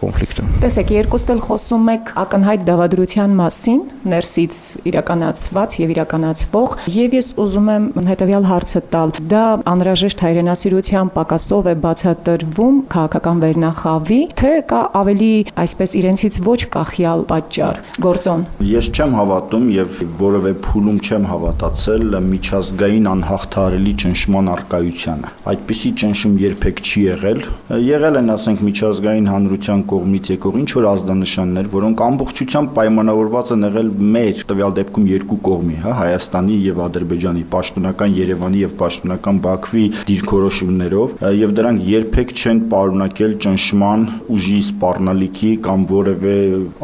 կոնֆլիկտը։ Տեսեք, երկուստ էլ խոսում եք ակնհայտ դավադրության մասին, ներսից իրականացված եւ իրականացվող, եւ ես ուզում եմ հետեւյալ հարցը տալ. դա անհրաժեշտ հայրենասիրության պակասով է բացատրվում քաղաքական վերնախավի, թե կա ավելի այսպես իրենցից ոչ կախյալ պատճառ, գործոն։ Ես չեմ հավատում եւ որևէ փուլում չեմ հավատացել միջազգային անհաղթահարելի ճնշման առկայությանը։ Այդպիսի ճնշում երբեք չի եղել։ Եղել են, ասենք, միջազգային հանրության կողմից եկող ինչ որ ազդանշաններ, որոնք ամբողջությամբ պայմանավորված են եղել մեր տվյալ դեպքում երկու կողմի, Հայաստանի եւ Ադրբեջանի, պաշտոնական Երևանի եւ պաշտոնական Բաքվի դիրքորոշումներով, եւ դրանք երբեք չեն պարունակել ճնշման, ուժի սպառնալիքի կամ որևէ,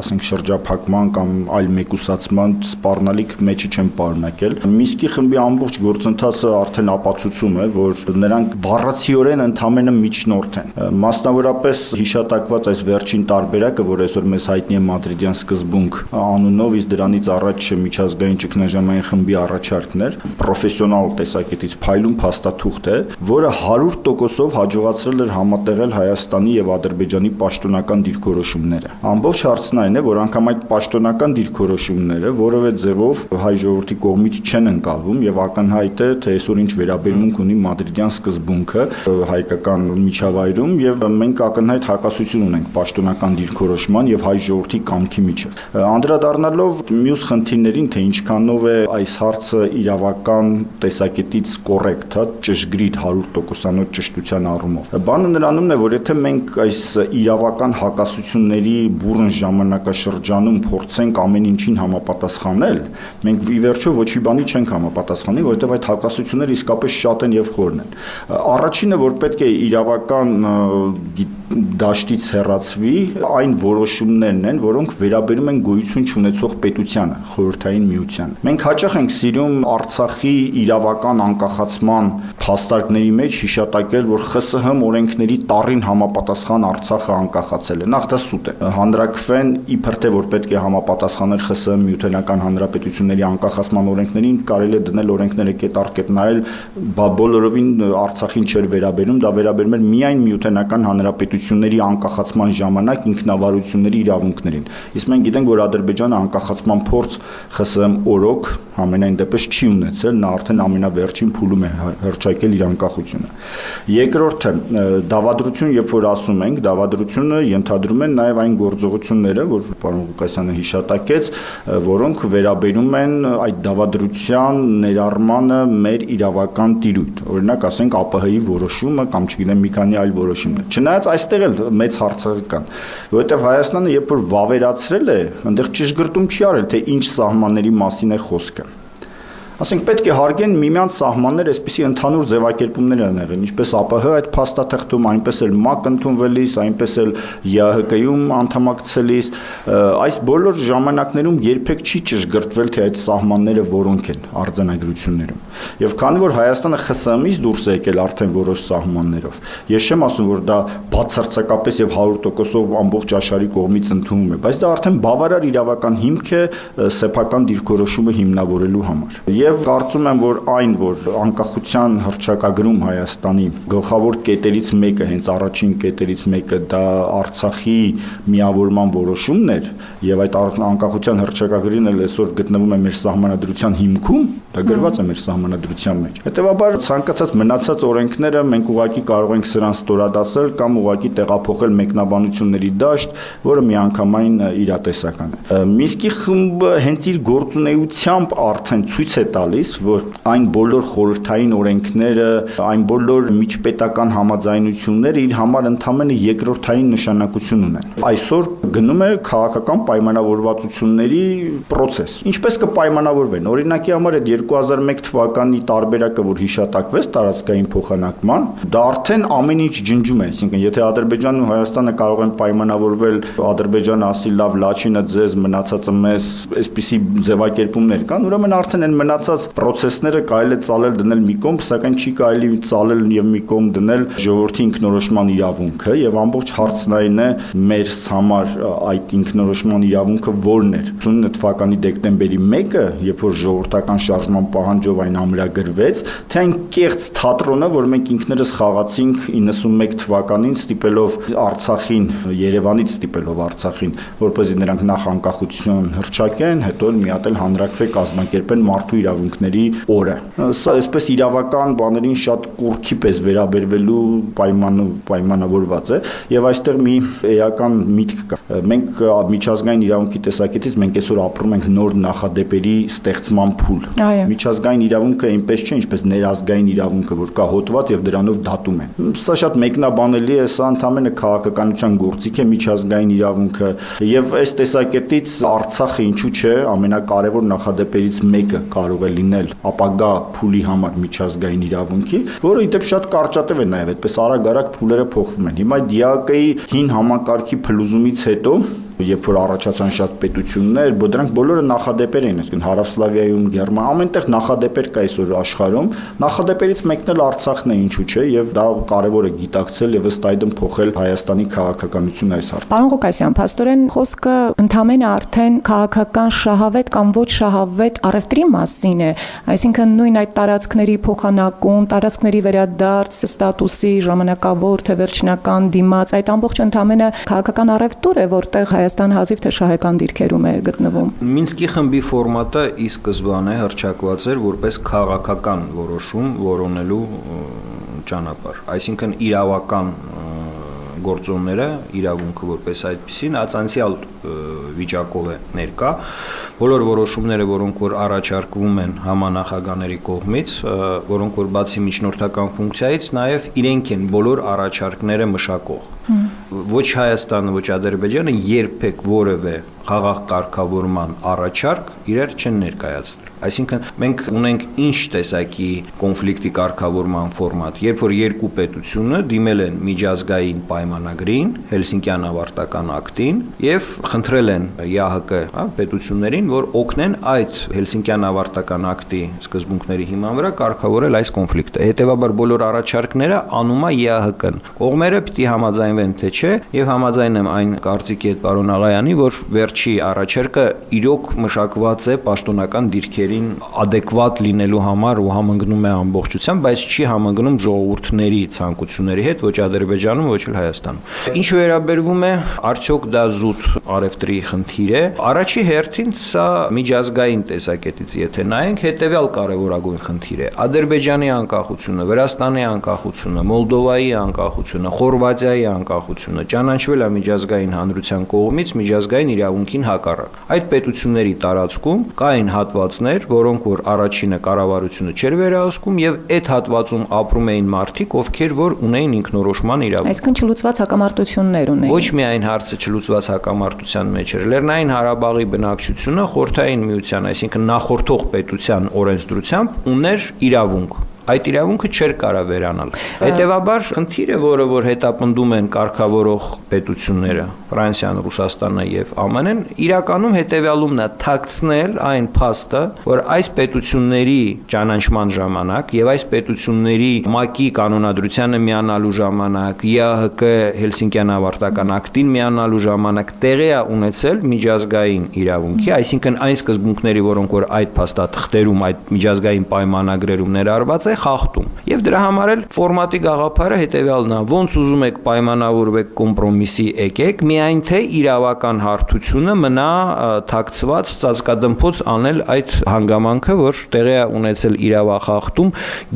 ասենք, շրջափակման կամ այլ մեկուսացման սպառնալիք մեջը չեն պարունակել։ Մինսկի խմբի ամբողջ գործընթացը արդեն ապացուցում է, որ նրանք բառացիորեն ընդամենը միջնորդ են։ Մասնավորապես հիշատակված այս վերջին տարբերակը, որ այսօր մեզ հայտնի է Մադրիդյան սկզբունք անունով, իսկ դրանից առաջ միջազգային ճգնաժամային խմբի առաջարկն էր, պրոֆեսիոնալ տեսակետից փայլուն փաստաթուղթ է, որը 100%-ով հաջողացրել էր համատեղել Հայաստանի եւ Ադրբեջանի պաշտոնական դիրքորոշումները։ Ամբողջ հարցն այն է, որ անգամ այդ պաշտոնական դիրքորոշումները որևէ ձևով հայ ժողովրդի կողմից չեն ընկալվում եւ ակնհայտ է, թե այսօր ինչ վերաբերմունք ունի Մադրիդյան սկզբունքը հայկական միջավայրում եւ մենք ակնհայտ հակասություն ունենք պաշտոնական դիրքորոշման եւ հայ ժողովրդի կամքի միջեւ։ Անդրադառնալով մյուս խնդիրներին, թե ինչքանով է այս հարցը իրավական տեսակետից կոռեկտ, ճշգրիտ 100%-անոց ճշտության առումով։ Բանը նրանումն է, որ եթե մենք այս իրավական հակասությունների բուռն ժամանակաշրջանում փորձենք ամեն ինչին համապատասխանել, մենք ի վերջո ոչի բանի չենք համապատասխանի, որովհետև այդ հակասությունները իսկապես շատ են եւ խորն են։ Առաջինը, որ պետք է իրավական դաշտից հեռացվի, այն որոշումներն են, որոնք վերաբերում են գոյություն չունեցող պետությանը, Խորհրդային Միությանը։ Մենք հաճախ ենք սիրում Արցախի իրավական անկախացման փաստարկների մեջ հիշատակել, որ ԽՍՀՄ օրենքների տառին համապատասխան Արցախը անկախացել է։ Նախ դա սուտ է։ Հանրաքվեն իբր թե որ պետք է համապատասխաներ ԽՍՀՄ Միութենական Հանրապետությունների անկախացման օրենքներին, կարելի է դնել օրենքները կետ առ կետ նայել, բոլորովին Արցախին չէր վերաբերում, դա վերաբերում էր միայն Միութենական Հանրապետությունների անկախացման ժամանակ ինքնավարությունների իրավունքներին։ Իսկ մենք գիտենք, որ Ադրբեջանը անկախացման փորձ ԽՍՀՄ օրոք ամենայն դեպս չի ունեցել, նա արդեն ամենավերջին փուլում է հռչակել իր անկախությունը։ Երկրորդը, դավադրություն, երբ որ ասում ենք, դավադրությունը ենթադրում են նաև այն գործողությունները, որ պարոն Ղուկասյանը հիշատակեց, որոնք վերաբերում են այդ դավադրության ներառմանը մեր իրավական տիրույթ, օրինակ ասենք ԱՊՀ-ի որոշումը կամ չգիտեմ մի քանի այլ որոշումներ։ Չնայած այստեղ էլ մեծ հարցեր կան, որովհետև Հայաստանը երբ որ վավերացրել է, այնտեղ ճշգրտում չի արել, թե ինչ սահմանների մասին է խոսքը։ Ասենք պետք է հարգեն միմյանց սահմաններ, այսպիսի ընդհանուր ձևակերպումներ են եղել, ինչպես ԱՊՀ այդ փաստաթղթում, այնպես էլ ՄԱԿ ընդունվելիս, այնպես էլ ԵԱՀԿ-ում անդամակցելիս, այս բոլոր ժամանակներում երբեք չի ճշգրտվել, թե այդ սահմանները որոնք են արձանագրություններում։ Եվ քանի որ Հայաստանը ԽՍՀՄ-ից դուրս է եկել արդեն որոշ սահմաններով, ես չեմ ասում, որ դա բացարձակապես եւ 100%-ով ամբողջ աշխարհի կողմից ընդունվում է, բայց դա արդեն բավարար իրավական հիմք է սեփական դիրքորոշումը հիմնավորելու համար։ Եվ կարծում եմ, որ այն, որ անկախության հռչակագրում Հայաստանի գլխավոր կետերից մեկը, հենց առաջին կետերից մեկը դա Արցախի միավորման որոշումն էր, եւ այդ անկախության հռչակագրին էլ այսօր գտնվում է մեր սահմանադրության հիմքում, դա գրված է մեր սահմանադրության մեջ։ Հետևաբար ցանկացած մնացած օրենքները մենք ուղղակի կարող ենք սրանց ստորադասել կամ ուղղակի տեղափոխել մեկնաբանությունների դաշտ, որը միանգամայն իրատեսական է։ Մինսկի խումբը հենց իր գործունեությամբ արդեն ցույց է տալիս, որ այն բոլոր խորհրդային օրենքները, այն բոլոր միջպետական համաձայնությունները իր համար ընդամենը երկրորդային նշանակություն ունեն։ Այսօր գնում է քաղաքական պայմանավորվածությունների process։ Ինչպես կպայմանավորվեն։ Օրինակի համար այդ 2001 թվականի տարբերակը, որ հիշատակվեց տարածքային փոխանակման, դա արդեն ամեն ինչ ջնջում է, այսինքն եթե Ադրբեջանն ու Հայաստանը կարող են պայմանավորվել, Ադրբեջանը ասի լավ, Լաչինը ձեզ, մնացածը մեզ, այսպիսի ձևակերպումներ կան, ուրեմն արդեն այն մնաց մնացած process-ները կարելի է ծալել դնել մի կողմ, սակայն չի կարելի ծալել եւ մի կողմ դնել ժողովրդի ինքնորոշման իրավունքը եւ ամբողջ հարցն այն է մեր համար այդ ինքնորոշման իրավունքը որն էր 89 թվականի դեկտեմբերի 1-ը, երբ որ ժողովրդական շարժման պահանջով այն ամրագրվեց, թե այն կեղծ թատրոնը, որ մենք ինքներս խաղացինք 91 թվականին ստիպելով Արցախին, Երևանից ստիպելով Արցախին, որպեսզի նրանք նախ անկախություն հռչակեն, հետո մի հատ էլ հանրաքվե կազմակերպեն մարդու իրավունքների օրը։ Սա այսպես իրավական բաներին շատ կուրքի պես վերաբերվելու պայմանավորված է եւ այստեղ մի էական միտք կա։ Մենք միջազգային իրավունքի տեսակետից մենք այսօր ապրում ենք նոր նախադեպերի ստեղծման փուլ։ Միջազգային իրավունքը այնպես չէ, ինչպես ներազգային իրավունքը, որ կա հոդված եւ դրանով դատում են։ Սա շատ մեկնաբանելի է, սա ընդհանրապես քաղաքականության գործիք է միջազգային իրավունքը եւ այս տեսակետից Արցախը ինչու՞ չէ ամենակարևոր նախադեպերից մեկը կարող է լինել ապագա փուլի համար միջազգային իրավունքի, որը իդեպ շատ կարճատև է նաեւ, այդպես արագ-արագ փուլերը փոխվում են։ Հիմա ԴԻԱԿ-ի հին համակարգի փլուզումից հետո երբ որ առաջացան շատ պետություններ, դրանք բոլորը նախադեպեր են, այսինքն Հարավսլավիայում, Գերմանիայում, ամենտեղ նախադեպեր կա այսօր աշխարհում, նախադեպերից մեկն էլ Արցախն է, ինչու՞ չէ, եւ դա կարեւոր է գիտակցել եւ ըստ այդմ փոխել Հայաստանի քաղաքականությունը այս հարցում։ Պարոն Ղուկասյան, փաստորեն խոսքը ընդհանրապես արդեն քաղաքական շահավետ կամ ոչ շահավետ առևտրի մասին է, այսինքն նույն այդ տարածքների փոխանակում, տարածքների վերադարձ, ստատուսի ժամանակավոր թե վերջնական դիմաց, այդ ամբողջ ընդհանրապես քաղաքական առևտուր է, որտեղ Հայաստանը հազիվ թե շահեկան դիրքերում է գտնվում։ Մինսկի խմբի ֆորմատը ի սկզբանե հռչակված էր որպես քաղաքական որոշում որոնելու ճանապարհ, այսինքն իրավական գործոնները, իրավունքը որպես այդպեսին ացանցիալ վիճակով է ներկա, բոլոր որոշումները, որոնք որ առաջարկվում են համանախագահների կողմից, որոնք որ բացի միջնորդական ֆունկցիայից, նաև իրենք են բոլոր առաջարկները մշակող։ Ոչ Հայաստանը, ոչ Ադրբեջանը երբեք որևէ խաղաղ կարգավորման առաջարկ իրար չեն ներկայացրել։ Այսինքն մենք ունենք ինչ տեսակի կոնֆլիկտի կարգավորման ֆորմատ, երբ որ երկու պետությունը դիմել են միջազգային պայմանագրին, Հելսինկյան ավարտական ակտին եւ խնդրել են ԵԱՀԿ պետություններին, որ օգնեն այդ Հելսինկյան ավարտական ակտի սկզբունքների հիման վրա կարգավորել այս կոնֆլիկտը։ Հետևաբար բոլոր առաջարկները անում է ԵԱՀԿ-ն։ Կողմերը պիտի համաձայնվեն թե չէ, եւ համաձայն եմ այն կարծիքի հետ պարոն Աղայանի, որ վերջի առաջարկը իրոք մշակված է պաշտոնական դիրքերին adekvat լինելու համար ու համընկնում է ամբողջությամբ, բայց չի համընկնում ժողովուրդների ցանկությունների հետ, ոչ Ադրբեջանում, ոչ էլ Հայաստանում։ Ինչ վերաբերվում է, արդյոք դա զուտ առևտրի խնդիր է, առաջի հերթին սա միջազգային տեսակետից եթե նայենք, հետեւյալ կարևորագույն խնդիր է։ Ադրբեջանի անկախությունը, Վրաստանի անկախությունը, Մոլդովայի անկախությունը, Խորվաթիայի անկախությունը ճանաչվել է միջազգային հանրության կողմից միջազգային իրավունքին հակառակ։ Այդ պետությունների տարածքում կային հատվածներ, որոնք որ առաջինը կառավարությունը չէր վերահսկում եւ այդ հատվածում ապրում էին մարդիկ, ովքեր որ ունեին ինքնորոշման իրավունք։ Այսինքն չլուծված հակամարտություններ ունեին։ Ոչ միայն հարցը չլուծված հակամարտության մեջ էր, Լեռնային Ղարաբաղի բնակչությունը Խորհրդային Միության, այսինքն նախորդող պետության օրենսդրությամբ ուներ իրավունք։ Այդ իրավունքը չէր կարող վերանալ։ Հետևաբար խնդիրը, որը որ հետապնդում են կարգավորող պետությունները, Ֆրանսիան, Ռուսաստանը եւ ԱՄՆ-ն, իրականում հետեւյալումն է թաքցնել այն փաստը, որ այս պետությունների ճանաչման ժամանակ եւ այս պետությունների ՄԱԿ-ի կանոնադրությանը միանալու ժամանակ, ԵԱՀԿ Հելսինկյան ավարտական ակտին միանալու ժամանակ տեղի է ունեցել միջազգային իրավունքի, այսինքն այն սկզբունքների, որոնք որ այդ փաստաթղթերում, այդ միջազգային պայմանագրերում ներառված է խախտում։ Եվ դրա համար էլ ֆորմատի գաղափարը հետեւյալն է. ոնց ուզում եք պայմանավորվեք կոմպրոմիսի եկեք, միայն թե իրավական հարթությունը մնա թաքցված ծածկադմփոց անել այդ հանգամանքը, որ տեղի է ունեցել իրավախախտում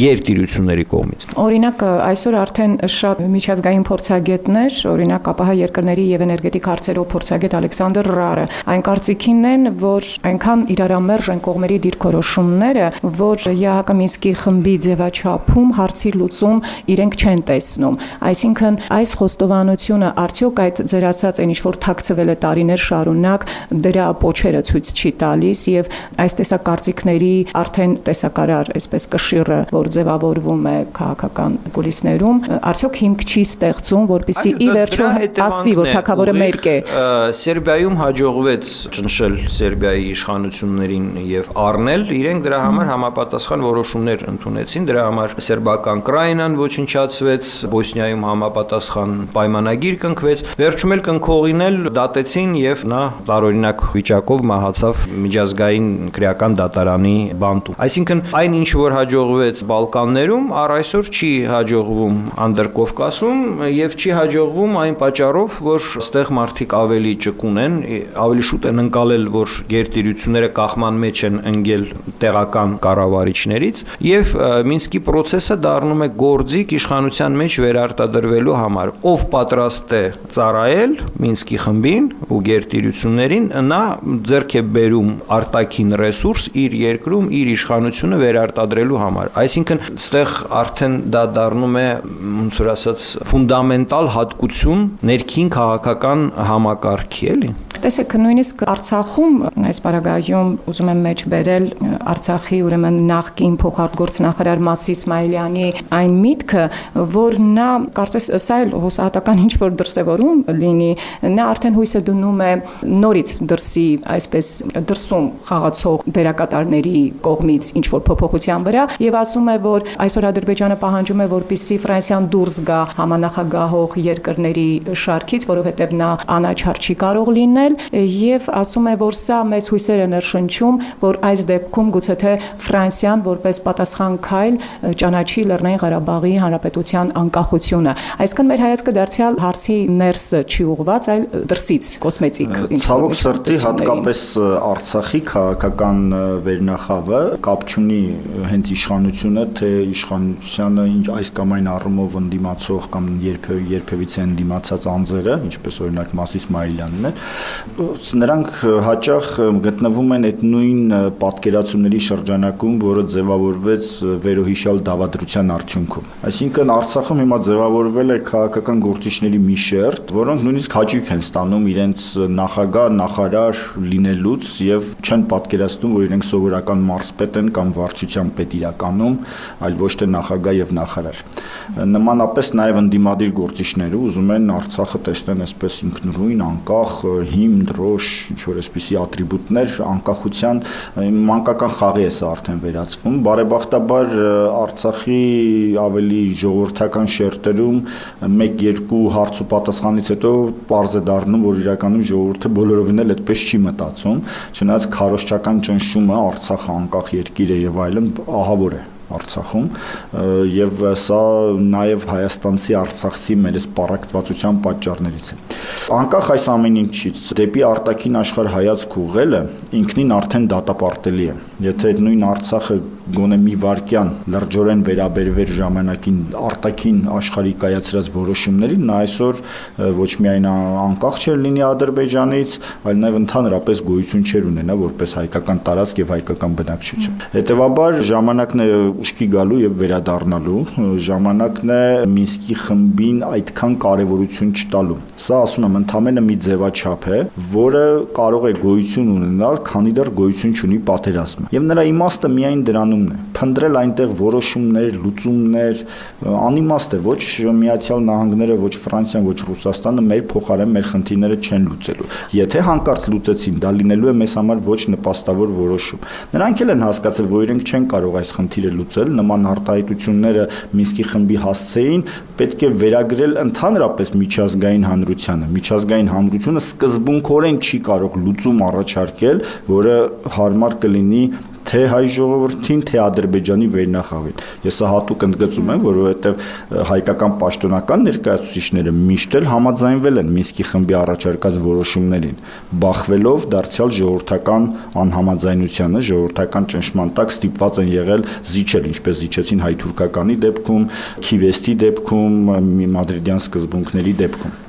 գերտիրությունների կողմից։ Օրինակ այսօր արդեն շատ միջազգային փորձագետներ, օրինակ ԱՊՀ երկրների եւ էներգետիկ հարցերով փորձագետ Ալեքսանդր Ռարը, այն կարծիքին են, որ այնքան իրարամերժ են կողմերի դիրքորոշումները, որ ԵԱՀԿ Մինսկի խմբի ձևաչափում հարցի լուծում իրենք չեն տեսնում։ Այսինքն այս խոստովանությունը արդյոք այդ ձեր ասած այն ինչ որ թաքցվել է տարիներ շարունակ դրա պոչերը ցույց չի տալիս եւ այս տեսակ կարծիքների արդեն տեսակարար այսպես կշիռը որ ձևավորվում է քաղաքական կուլիսներում արդյոք հիմք չի ստեղծում որպեսզի ի վերջո ասվի որ թագավորը մերկ է։ Սերբիայում հաջողվեց ճնշել Սերբիայի իշխանություններին եւ առնել իրենք դրա համար համապատասխան որոշումներ ընդունեցին դրա համար սերբական Կրաինան ոչնչացվեց Բոսնիայում համապատասխան պայմանագիր կնքվեց վերջում էլ կնքողին էլ դատեցին եւ նա տարօրինակ վիճակով մահացավ միջազգային քրեական դատարանի բանտում այսինքն այն ինչ որ հաջողվեց Բալկաններում առ այսօր չի հաջողվում Անդրկովկասում եւ չի հաջողվում այն պատճառով որ այստեղ մարդիկ ավելի ճկուն են ավելի շուտ են ընկալել որ գերտիրությունները կախման մեջ են ընկել տեղական կառավարիչներից եւ Մինսկի process-ը դառնում է գործիք իշխանության մեջ վերարտադրվելու համար ով պատրաստ է ծառայել Մինսկի խմբին ու գերտիրություններին նա ձեռք է բերում արտաքին ռեսուրս իր երկրում իր իշխանությունը վերարտադրելու համար այսինքն այստեղ արդեն դա դառնում է ոնց որ ասած ֆունդամենտալ հատկություն ներքին քաղաքական համակարգի էլի Տեսեք, նույնիսկ Արցախում այս պարագայում ուզում եմ մեջ բերել Արցախի ուրեմն նախկին փոխարտգործնախարար Մասի Իսմայելյանի այն միտքը, որ նա կարծես սա էլ հուսահատական ինչ որ դրսևորում լինի, նա արդեն հույսը դնում է նորից դրսի, այսպես դրսում խաղացող դերակատարների կողմից ինչ որ փոփոխության վրա եւ ասում է, որ այսօր Ադրբեջանը պահանջում է, որպեսզի Ֆրանսիան դուրս գա համանախագահող երկրների շարքից, որովհետեւ նա անաչառ չի կարող լինել եւ ասում է որ սա մեծ հույսեր է ներշնչում որ այս դեպքում գուցե թե Ֆրանսիան որպես պատասխան քայլ ճանաչի Լեռնային Ղարաբաղի Հանրապետության անկախությունը այսքան մեր հայացքը դարձյալ հարցի ներսը չի ուղղված այլ դրսից կոսմետիկ ցավոք սրտի հատկապես Արցախի քաղաքական վերնախավը կապ չունի հենց իշխանությունը թե իշխանությանը այս կամ այն առումով ընդդիմացող կամ երբևիցե ընդդիմացած անձերը ինչպես օրինակ Մասի Իսմայելյանն է նրանք հաճախ գտնվում են այդ նույն պատկերացումների շրջանակում, որը ձևավորվեց վերոհիշյալ դավադրության արդյունքում։ Այսինքն Արցախում հիմա ձևավորվել է քաղաքական գործիչների մի շերտ, որոնք նույնիսկ հաճույք են ստանում իրենց նախագահ, նախարար լինելուց եւ չեն պատկերացնում, որ իրենք սովորական մարզպետ են կամ վարչության պետ իրականում, այլ ոչ թե նախագահ եւ նախարար։ Նմանապես նաեւ ընդդիմադիր գործիչները ուզում են Արցախը տեսնեն այսպես ինքնուրույն, անկախ, հիմն, դրոշ, ինչ որ այսպիսի ատրիբուտներ անկախության մանկական խաղի է սա արդեն վերածվում։ Բարեբախտաբար Արցախի ավելի ժողովրդական շերտերում 1-2 հարց ու պատասխանից հետո պարզ է դառնում, որ իրականում ժողովուրդը բոլորովին էլ այդպես չի մտածում, չնայած քարոզչական ճնշումը Արցախը անկախ երկիր է եւ այլն ահավոր է Արցախում եւ սա նաեւ հայաստանցի արցախցի մեր այս պարակտվածության պատճառներից է։ Անկախ այս ամեն ինչից դեպի արտաքին աշխարհ հայացք ուղղելը ինքնին արդեն դատապարտելի է։ Եթե նույն Արցախը գոնե մի վարքյան լրջորեն վերաբերվեր ժամանակին արտաքին աշխարհի կայացրած որոշումներին, նա այսօր ոչ միայն անկախ չէր լինի Ադրբեջանից, այլ նաեւ ընդհանրապես գոյություն չէր ունենա որպես հայկական տարածք եւ հայկական բնակչություն։ Հետևաբար ժամանակն է ուշքի գալու եւ վերադառնալու, ժամանակն է Մինսկի խմբին այդքան կարեւորություն չտալու։ Սա ասում եմ ընդամենը մի ձևաչափ է, որը կարող է գոյություն ունենալ, քանի դեռ գոյություն չունի պատերազմը։ Եվ նրա իմաստը միայն դրանում է։ Փնտրել այնտեղ որոշումներ, լուծումներ, անիմաստ է, ոչ Միացյալ Նահանգները, ոչ Ֆրանսիան, ոչ Ռուսաստանը մեր փոխարեն մեր խնդիրները չեն լուծելու։ Եթե հանկարծ լուծեցին, դա լինելու է մեզ համար ոչ նպաստավոր որոշում։ Նրանք էլ են հասկացել, որ իրենք չեն կարող այս խնդիրը լուծել, նման արտահայտությունները Մինսկի խմբի հասցեին, պետք է վերագրել ընդհանրապես միջազգային հանրությանը։ Միջազգային հանրությունը սկզբունքորեն չի կարող լուծում առաջարկել, որը հարմար կլինի թե հայ ժողովրդին, թե Ադրբեջանի վերնախավին։ Ես սա հատուկ ընդգծում եմ, որովհետև հայկական պաշտոնական ներկայացուցիչները միշտ էլ համաձայնվել են Մինսկի խմբի առաջարկած որոշումներին, բախվելով դարձյալ ժողովրդական անհամաձայնությանը, ժողովրդական ճնշման տակ ստիպված են եղել զիջել, ինչպես զիջեցին հայ-թուրքականի դեպքում, Քիվեստի դեպքում, մադրիդյան սկզբունքների դեպքում։